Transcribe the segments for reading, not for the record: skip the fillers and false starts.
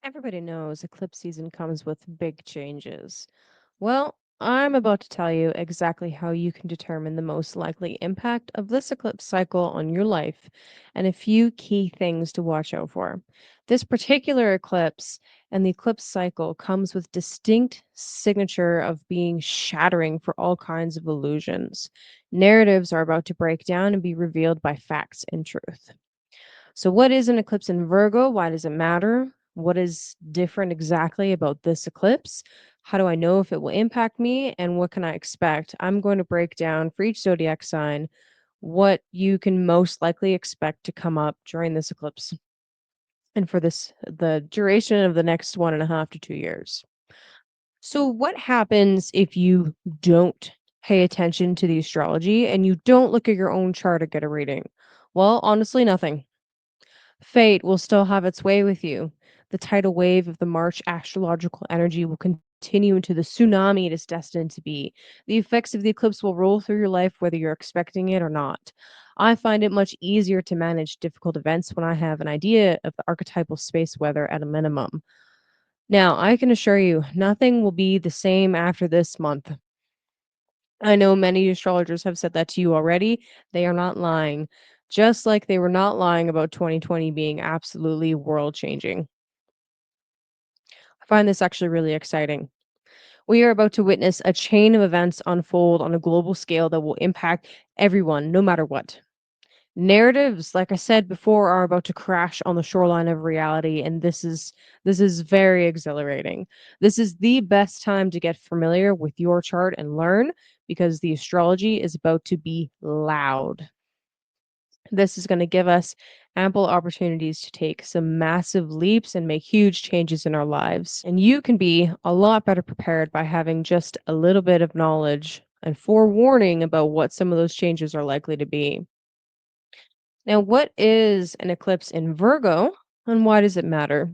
Everybody knows eclipse season comes with big changes. Well, I'm about to tell you exactly how you can determine the most likely impact of this eclipse cycle on your life and a few key things to watch out for. This particular eclipse and the eclipse cycle comes with distinct signature of being shattering for all kinds of illusions. Narratives are about to break down and be revealed by facts and truth. So, what is an eclipse in Virgo? Why does it matter? What is different exactly about this eclipse? How do I know if it will impact me? And what can I expect? I'm going to break down for each zodiac sign what you can most likely expect to come up during this eclipse and for the duration of the next 1.5 to 2 years. So, what happens if you don't pay attention to the astrology and you don't look at your own chart to get a reading? Well, honestly, nothing. Fate will still have its way with you. The tidal wave of the March astrological energy will continue into the tsunami it is destined to be. The effects of the eclipse will roll through your life whether you're expecting it or not. I find it much easier to manage difficult events when I have an idea of the archetypal space weather at a minimum. Now, I can assure you, nothing will be the same after this month. I know many astrologers have said that to you already. They are not lying, just like they were not lying about 2020 being absolutely world changing. I find this actually really exciting. We are about to witness a chain of events unfold on a global scale that will impact everyone, no matter what. Narratives, like I said before, are about to crash on the shoreline of reality, and this is very exhilarating. This is the best time to get familiar with your chart and learn because the astrology is about to be loud. This is going to give us ample opportunities to take some massive leaps and make huge changes in our lives. And you can be a lot better prepared by having just a little bit of knowledge and forewarning about what some of those changes are likely to be. Now, what is an eclipse in Virgo and why does it matter?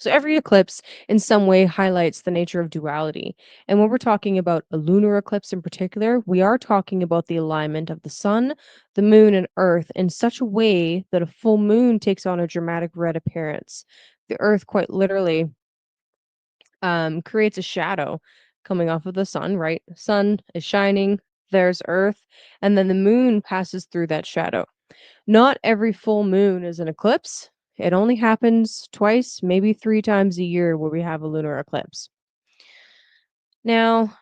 So, every eclipse in some way highlights the nature of duality. And when we're talking about a lunar eclipse in particular, we are talking about the alignment of the sun, the moon, and earth in such a way that a full moon takes on a dramatic red appearance. The earth, quite literally, creates a shadow coming off of the sun, right? Sun is shining, there's earth, and then the moon passes through that shadow. Not every full moon is an eclipse. It only happens twice, maybe three times a year where we have a lunar eclipse. Now,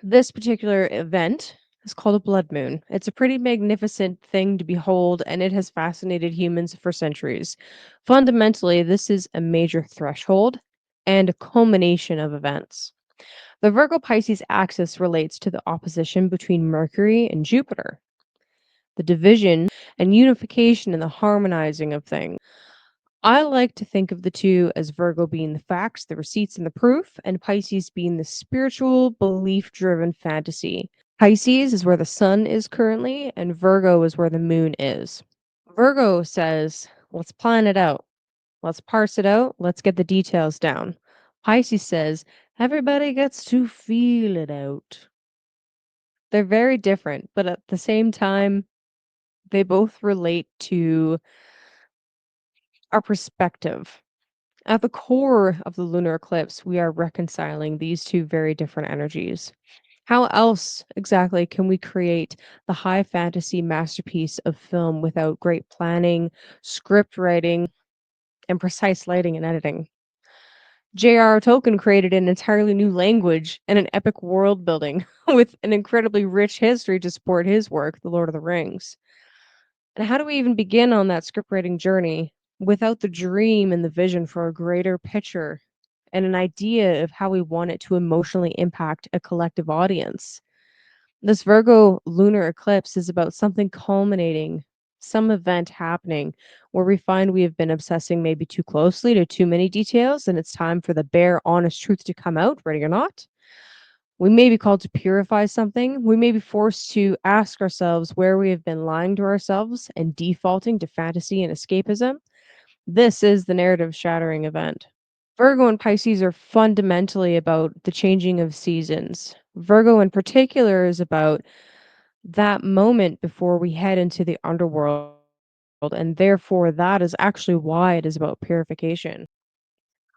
this particular event is called a blood moon. It's a pretty magnificent thing to behold, and it has fascinated humans for centuries. Fundamentally, this is a major threshold and a culmination of events. The Virgo Pisces axis relates to the opposition between Mercury and Jupiter, the division and unification and the harmonizing of things. I like to think of the two as Virgo being the facts, the receipts, and the proof, and Pisces being the spiritual, belief driven fantasy. Pisces is where the sun is currently, and Virgo is where the moon is. Virgo says, let's plan it out. Let's parse it out. Let's get the details down. Pisces says, everybody gets to feel it out. They're very different, but at the same time, they both relate to our perspective. At the core of the lunar eclipse, we are reconciling these two very different energies. How else exactly can we create the high fantasy masterpiece of film without great planning, script writing, and precise lighting and editing? J.R.R. Tolkien created an entirely new language and an epic world building with an incredibly rich history to support his work, The Lord of the Rings. And how do we even begin on that script writing journey without the dream and the vision for a greater picture and an idea of how we want it to emotionally impact a collective audience? This Virgo lunar eclipse is about something culminating, some event happening where we find we have been obsessing maybe too closely to too many details, and it's time for the bare, honest truth to come out, ready or not. We may be called to purify something. We may be forced to ask ourselves where we have been lying to ourselves and defaulting to fantasy and escapism. This is the narrative shattering event. Virgo and Pisces are fundamentally about the changing of seasons. Virgo, in particular, is about that moment before we head into the underworld and therefore that is actually why it is about purification.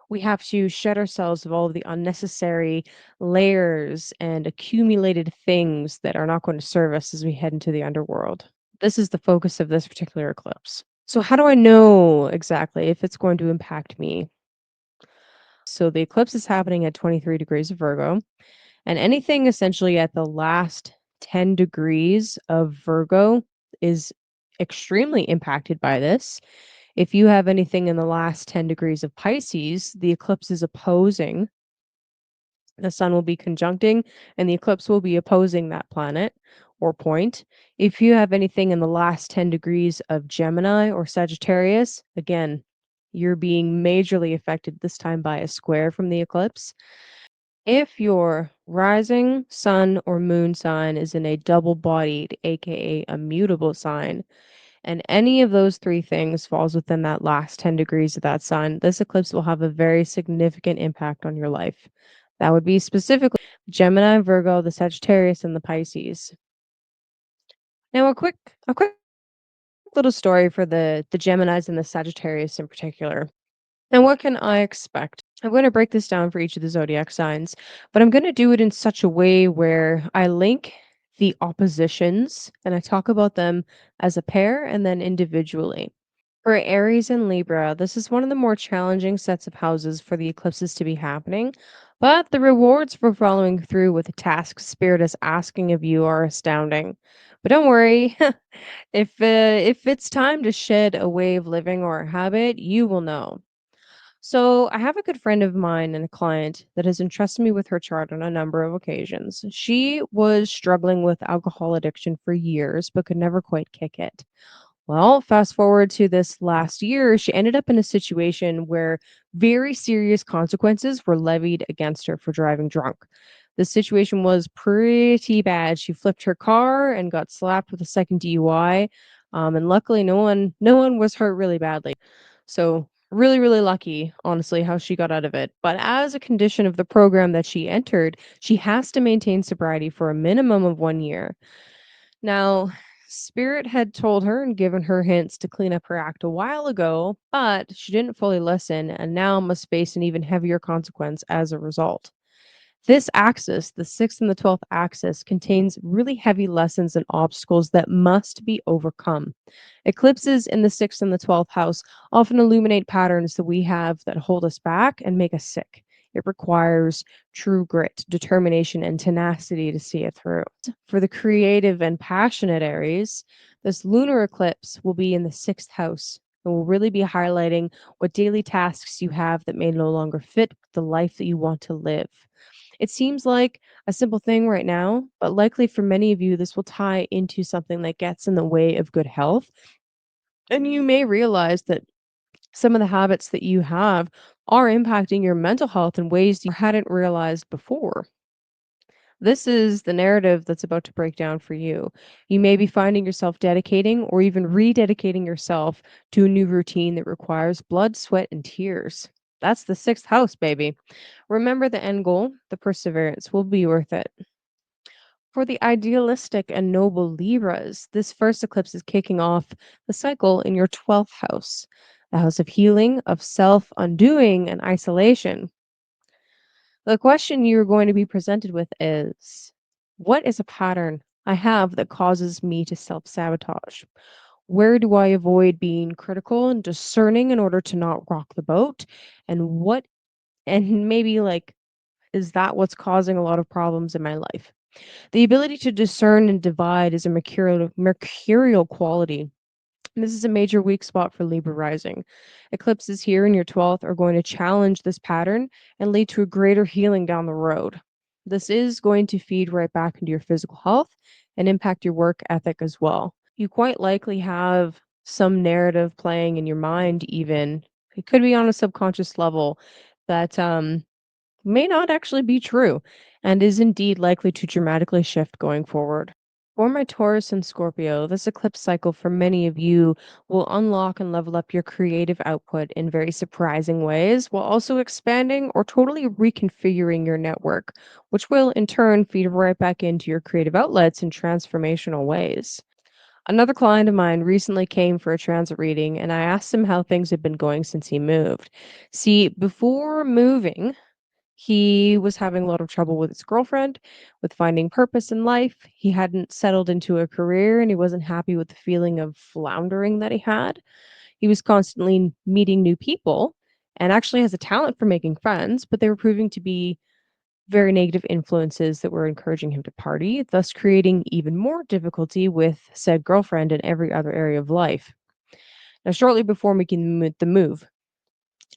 We have to shed ourselves of all of the unnecessary layers and accumulated things that are not going to serve us as we head into the underworld. This is the focus of this particular eclipse. So, how do I know exactly if it's going to impact me? So, the eclipse is happening at 23 degrees of Virgo, and anything essentially at the last 10 degrees of Virgo is extremely impacted by this. If you have anything in the last 10 degrees of Pisces, the eclipse is opposing. The sun will be conjuncting, and the eclipse will be opposing that planet or point. If you have anything in the last 10 degrees of Gemini or Sagittarius, again, you're being majorly affected this time by a square from the eclipse. If your rising sun or moon sign is in a double bodied, aka a mutable sign, and any of those three things falls within that last 10 degrees of that sign, this eclipse will have a very significant impact on your life. That would be specifically Gemini, Virgo, the Sagittarius, and the Pisces. Now, a quick little story for the Geminis and the Sagittarius in particular. And what can I expect? I'm going to break this down for each of the zodiac signs, but I'm going to do it in such a way where I link the oppositions and I talk about them as a pair and then individually. For Aries and Libra, this is one of the more challenging sets of houses for the eclipses to be happening, but the rewards for following through with the tasks Spirit is asking of you are astounding. But don't worry, if it's time to shed a way of living or a habit, you will know. So, I have a good friend of mine and a client that has entrusted me with her chart on a number of occasions. She was struggling with alcohol addiction for years, but could never quite kick it. Well, fast forward to this last year, she ended up in a situation where very serious consequences were levied against her for driving drunk. The situation was pretty bad. She flipped her car and got slapped with a second DUI. And luckily no one was hurt really badly. So really, really lucky, honestly, how she got out of it. But as a condition of the program that she entered, she has to maintain sobriety for a minimum of 1 year. Now, Spirit had told her and given her hints to clean up her act a while ago, but she didn't fully listen and now must face an even heavier consequence as a result. This axis, the 6th and the 12th axis, contains really heavy lessons and obstacles that must be overcome. Eclipses in the 6th and the 12th house often illuminate patterns that we have that hold us back and make us sick. It requires true grit, determination, and tenacity to see it through. For the creative and passionate Aries, this lunar eclipse will be in the 6th house. It will really be highlighting what daily tasks you have that may no longer fit the life that you want to live. It seems like a simple thing right now, but likely for many of you, this will tie into something that gets in the way of good health. And you may realize that some of the habits that you have are impacting your mental health in ways you hadn't realized before. This is the narrative that's about to break down for you. You may be finding yourself dedicating or even rededicating yourself to a new routine that requires blood, sweat, and tears. That's the 6th house, baby. Remember the end goal, the perseverance will be worth it. For the idealistic and noble Libras, this first eclipse is kicking off the cycle in your 12th house, the house of healing, of self undoing, and isolation. The question you're going to be presented with is, what is a pattern I have that causes me to self sabotage? Where do I avoid being critical and discerning in order to not rock the boat? And maybe like, is that what's causing a lot of problems in my life? The ability to discern and divide is a mercurial quality. This is a major weak spot for Libra rising. Eclipses here in your 12th are going to challenge this pattern and lead to a greater healing down the road. This is going to feed right back into your physical health and impact your work ethic as well. You quite likely have some narrative playing in your mind, even. It could be on a subconscious level that may not actually be true and is indeed likely to dramatically shift going forward. For my Taurus and Scorpio, this eclipse cycle for many of you will unlock and level up your creative output in very surprising ways while also expanding or totally reconfiguring your network, which will in turn feed right back into your creative outlets in transformational ways. Another client of mine recently came for a transit reading, and I asked him how things had been going since he moved. See, before moving, he was having a lot of trouble with his girlfriend, with finding purpose in life. He hadn't settled into a career and he wasn't happy with the feeling of floundering that he had. He was constantly meeting new people and actually has a talent for making friends, but they were proving to be very negative influences that were encouraging him to party, thus creating even more difficulty with said girlfriend in every other area of life. Now, shortly before making the move,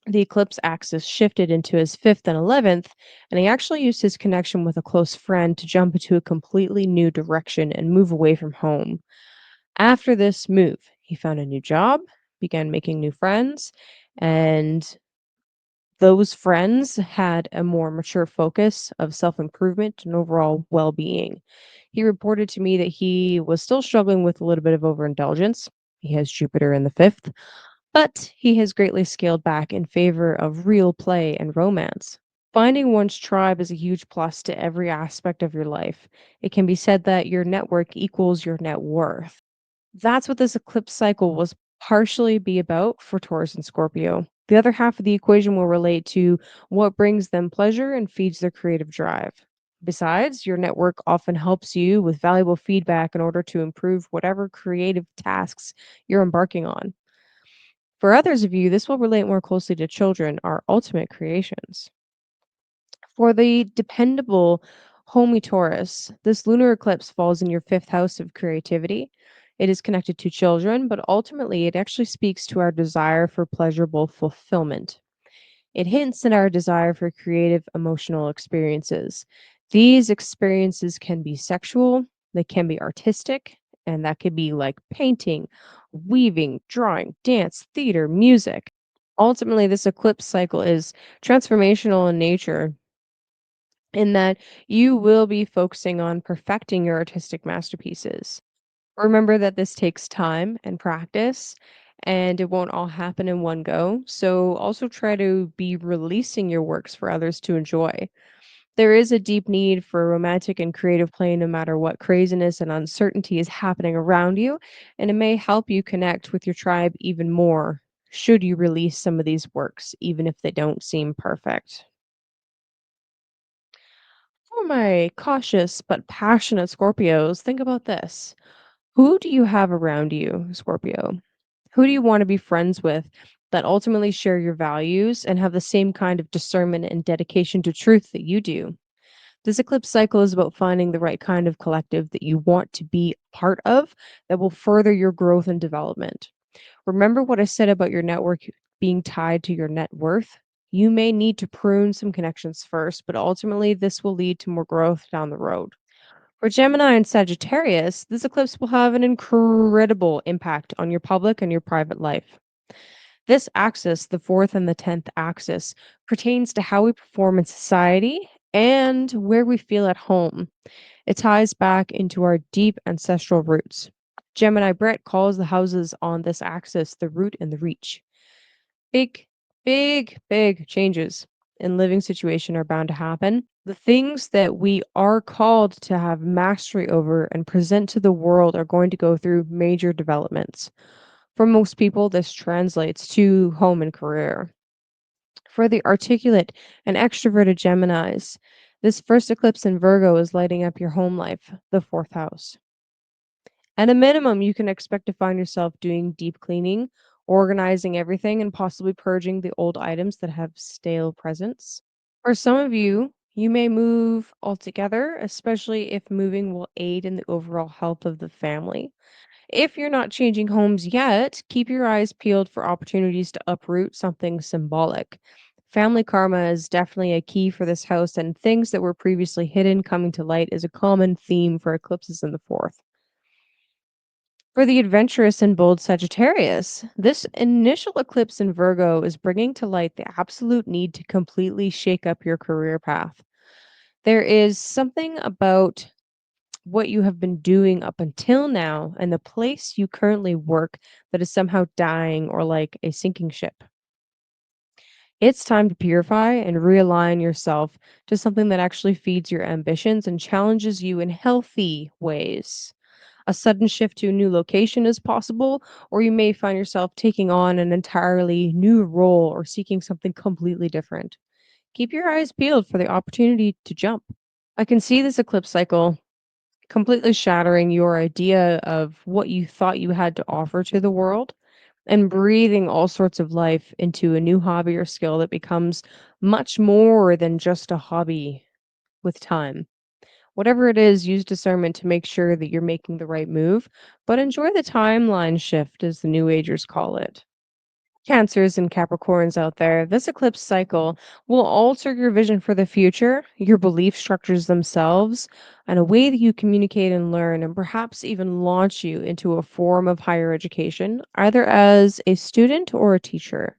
the eclipse axis shifted into his fifth and 11th, and he actually used his connection with a close friend to jump into a completely new direction and move away from home. After this move, he found a new job, began making new friends, and those friends had a more mature focus of self improvement and overall well being. He reported to me that he was still struggling with a little bit of overindulgence. He has Jupiter in the fifth, but he has greatly scaled back in favor of real play and romance. Finding one's tribe is a huge plus to every aspect of your life. It can be said that your network equals your net worth. That's what this eclipse cycle was partially be about for Taurus and Scorpio. The other half of the equation will relate to what brings them pleasure and feeds their creative drive. Besides, your network often helps you with valuable feedback in order to improve whatever creative tasks you're embarking on. For others of you, this will relate more closely to children, our ultimate creations. For the dependable homey Taurus, this lunar eclipse falls in your fifth house of creativity. It is connected to children, but ultimately it actually speaks to our desire for pleasurable fulfillment. It hints at our desire for creative emotional experiences. These experiences can be sexual, they can be artistic, and that could be like painting, weaving, drawing, dance, theater, music. Ultimately, this eclipse cycle is transformational in nature in that you will be focusing on perfecting your artistic masterpieces. Remember that this takes time and practice, and it won't all happen in one go. So, also try to be releasing your works for others to enjoy. There is a deep need for romantic and creative play no matter what craziness and uncertainty is happening around you, and it may help you connect with your tribe even more should you release some of these works, even if they don't seem perfect. For my cautious but passionate Scorpios, think about this. Who do you have around you, Scorpio? Who do you want to be friends with that ultimately share your values and have the same kind of discernment and dedication to truth that you do? This eclipse cycle is about finding the right kind of collective that you want to be a part of that will further your growth and development. Remember what I said about your network being tied to your net worth? You may need to prune some connections first, but ultimately this will lead to more growth down the road. For Gemini and Sagittarius, this eclipse will have an incredible impact on your public and your private life. This axis, the fourth and the 10th axis, pertains to how we perform in society and where we feel at home. It ties back into our deep ancestral roots. Gemini Brett calls the houses on this axis the root and the reach. Big, big changes in living situation are bound to happen. The things that we are called to have mastery over and present to the world are going to go through major developments. For most people, this translates to home and career. For the articulate and extroverted Geminis, this first eclipse in Virgo is lighting up your home life, the fourth house. At a minimum, you can expect to find yourself doing deep cleaning, organizing everything, and possibly purging the old items that have stale presence. For some of you, you may move altogether, especially if moving will aid in the overall health of the family. If you're not changing homes yet, keep your eyes peeled for opportunities to uproot something symbolic. Family karma is definitely a key for this house, and things that were previously hidden coming to light is a common theme for eclipses in the fourth. For the adventurous and bold Sagittarius, this initial eclipse in Virgo is bringing to light the absolute need to completely shake up your career path. There is something about what you have been doing up until now and the place you currently work that is somehow dying or like a sinking ship. It's time to purify and realign yourself to something that actually feeds your ambitions and challenges you in healthy ways. A sudden shift to a new location is possible, or you may find yourself taking on an entirely new role or seeking something completely different. Keep your eyes peeled for the opportunity to jump. I can see this eclipse cycle completely shattering your idea of what you thought you had to offer to the world and breathing all sorts of life into a new hobby or skill that becomes much more than just a hobby with time. Whatever it is, use discernment to make sure that you're making the right move, but enjoy the timeline shift, as the New Agers call it. Cancers and Capricorns out there, this eclipse cycle will alter your vision for the future, your belief structures themselves, and a way that you communicate and learn, and perhaps even launch you into a form of higher education, either as a student or a teacher.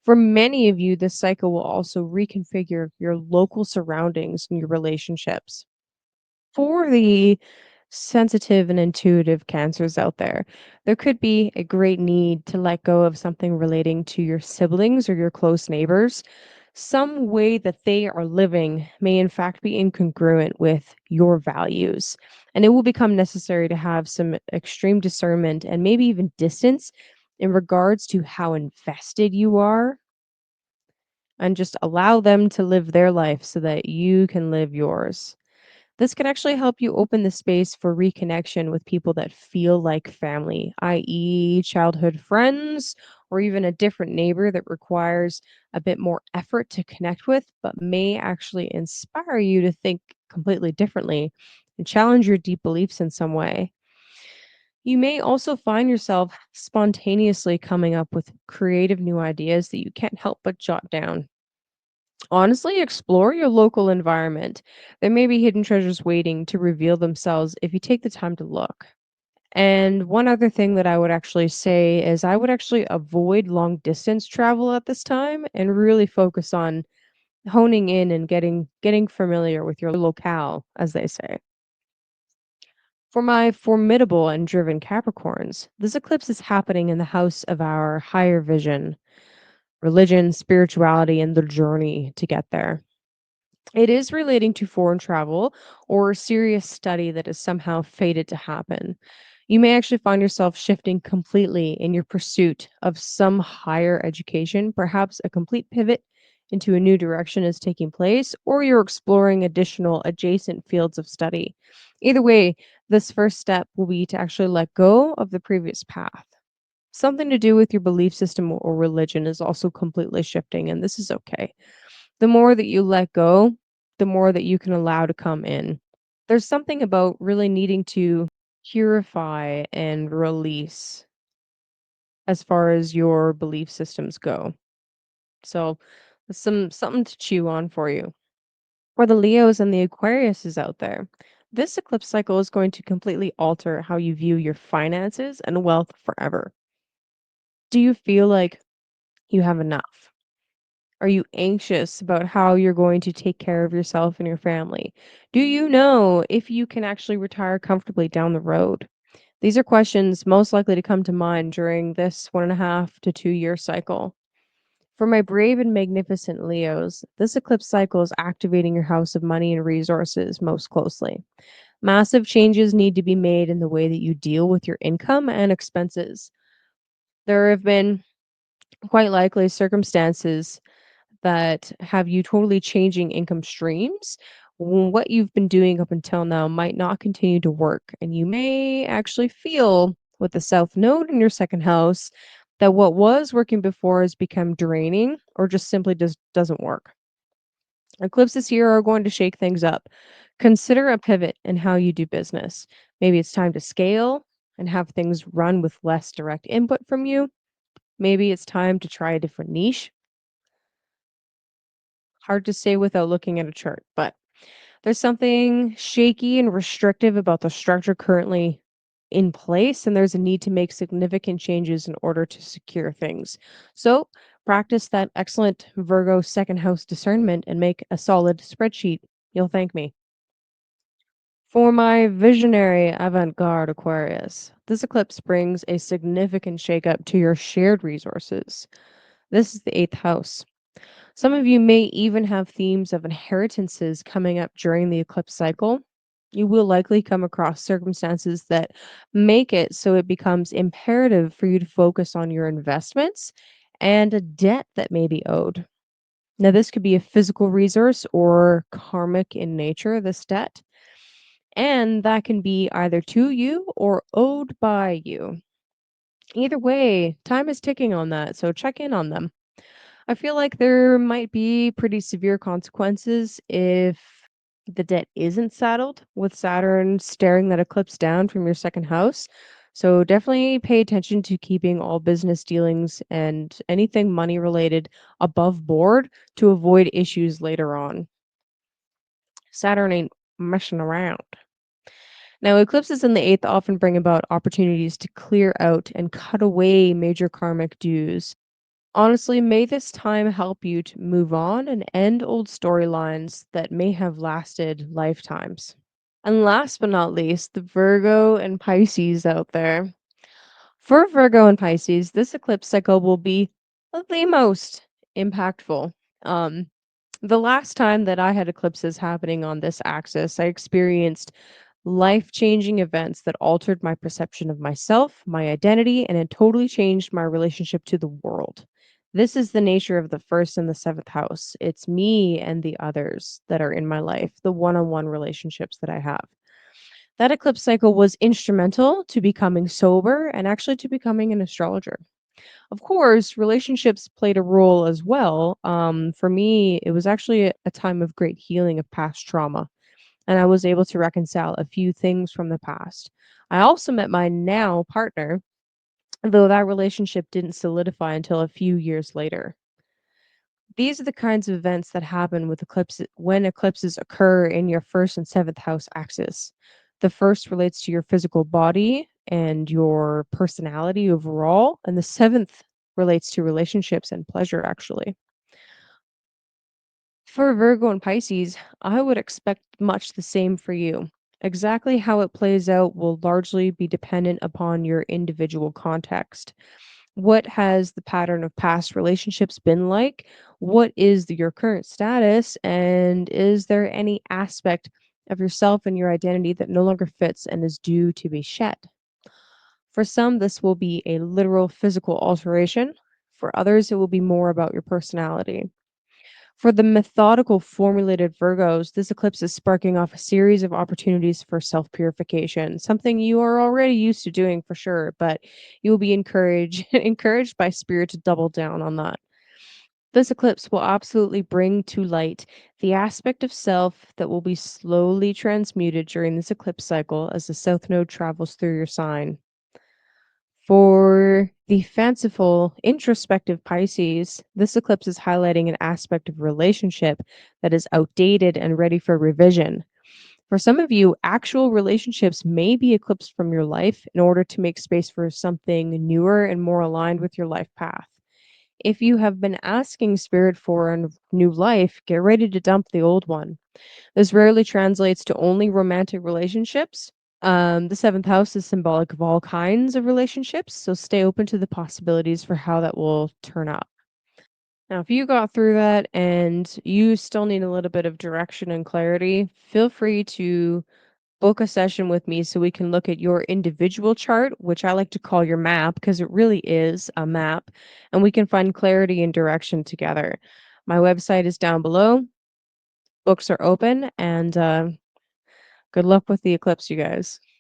For many of you, this cycle will also reconfigure your local surroundings and your relationships. For the sensitive and intuitive cancers out there, there could be a great need to let go of something relating to your siblings or your close neighbors. Some way that they are living may, in fact, be incongruent with your values. And it will become necessary to have some extreme discernment and maybe even distance in regards to how invested you are, and just allow them to live their life so that you can live yours. This can actually help you open the space for reconnection with people that feel like family, i.e., childhood friends, or even a different neighbor that requires a bit more effort to connect with, but may actually inspire you to think completely differently and challenge your deep beliefs in some way. You may also find yourself spontaneously coming up with creative new ideas that you can't help but jot down. Honestly, explore your local environment. There may be hidden treasures waiting to reveal themselves if you take the time to look. And one other thing that I would actually say is I would actually avoid long distance travel at this time and really focus on honing in and getting familiar with your locale, as they say. For my formidable and driven Capricorns, this eclipse is happening in the house of our higher vision, religion, spirituality, and the journey to get there. It is relating to foreign travel or a serious study that is somehow fated to happen. You may actually find yourself shifting completely in your pursuit of some higher education. Perhaps a complete pivot into a new direction is taking place, or you're exploring additional adjacent fields of study. Either way, this first step will be to actually let go of the previous path. Something to do with your belief system or religion is also completely shifting, and this is okay. The more that you let go, the more that you can allow to come in. There's something about really needing to purify and release as far as your belief systems go. So, something to chew on for you. For the Leos and the Aquariuses out there, this eclipse cycle is going to completely alter how you view your finances and wealth forever. Do you feel like you have enough? Are you anxious about how you're going to take care of yourself and your family? Do you know if you can actually retire comfortably down the road? These are questions most likely to come to mind during this 1.5 to 2 year cycle. For my brave and magnificent Leos, this eclipse cycle is activating your house of money and resources most closely. Massive changes need to be made in the way that you deal with your income and expenses. There have been quite likely circumstances that have you totally changing income streams. What you've been doing up until now might not continue to work, and you may actually feel with the South Node in your second house that what was working before has become draining or just simply doesn't work. Eclipses here are going to shake things up. Consider a pivot in how you do business. Maybe it's time to scale and have things run with less direct input from you. Maybe it's time to try a different niche. Hard to say without looking at a chart, but there's something shaky and restrictive about the structure currently in place, and there's a need to make significant changes in order to secure things. So, practice that excellent Virgo second house discernment and make a solid spreadsheet. You'll thank me. For my visionary avant garde Aquarius, this eclipse brings a significant shakeup to your shared resources. This is the eighth house. Some of you may even have themes of inheritances coming up during the eclipse cycle. You will likely come across circumstances that make it so it becomes imperative for you to focus on your investments and a debt that may be owed. Now, this could be a physical resource or karmic in nature, this debt, and that can be either to you or owed by you. Either way, time is ticking on that, so check in on them. I feel like there might be pretty severe consequences if the debt isn't settled, with Saturn staring that eclipse down from your second house. So definitely pay attention to keeping all business dealings and anything money related above board to avoid issues later on. Saturn ain't messing around. Now, eclipses in the eighth often bring about opportunities to clear out and cut away major karmic dues. Honestly, may this time help you to move on and end old storylines that may have lasted lifetimes. And last but not least, the Virgo and Pisces out there. For Virgo and Pisces, this eclipse cycle will be the most impactful. Um, the last time that I had eclipses happening on this axis, I experienced life changing events that altered my perception of myself, my identity, and it totally changed my relationship to the world. This is the nature of the first and the seventh house. It's me and the others that are in my life, the one on one relationships that I have. That eclipse cycle was instrumental to becoming sober and actually to becoming an astrologer. Of course, relationships played a role as well. For me, it was actually a time of great healing of past trauma, and I was able to reconcile a few things from the past. I also met my now partner, though that relationship didn't solidify until a few years later. These are the kinds of events that happen with eclipses when eclipses occur in your first and seventh house axis. The first relates to your physical body and your personality overall, and the seventh relates to relationships and pleasure, actually. For Virgo and Pisces, I would expect much the same for you. Exactly how it plays out will largely be dependent upon your individual context. What has the pattern of past relationships been like? What is your current status? And is there any aspect of yourself and your identity that no longer fits and is due to be shed? For some, this will be a literal physical alteration. For others, it will be more about your personality. For the methodical, formulated Virgos, this eclipse is sparking off a series of opportunities for self purification, something you are already used to doing for sure, but you will be encouraged encouraged by spirit to double down on that. This eclipse will absolutely bring to light the aspect of self that will be slowly transmuted during this eclipse cycle as the south node travels through your sign. For the fanciful, introspective Pisces, this eclipse is highlighting an aspect of relationship that is outdated and ready for revision. For some of you, actual relationships may be eclipsed from your life in order to make space for something newer and more aligned with your life path. If you have been asking Spirit for a new life, get ready to dump the old one. This rarely translates to only romantic relationships. The seventh house is symbolic of all kinds of relationships, so stay open to the possibilities for how that will turn out. Now, if you got through that and you still need a little bit of direction and clarity, feel free to book a session with me so we can look at your individual chart, which I like to call your map because it really is a map, and we can find clarity and direction together. My website is down below. Books are open, and good luck with the eclipse, you guys.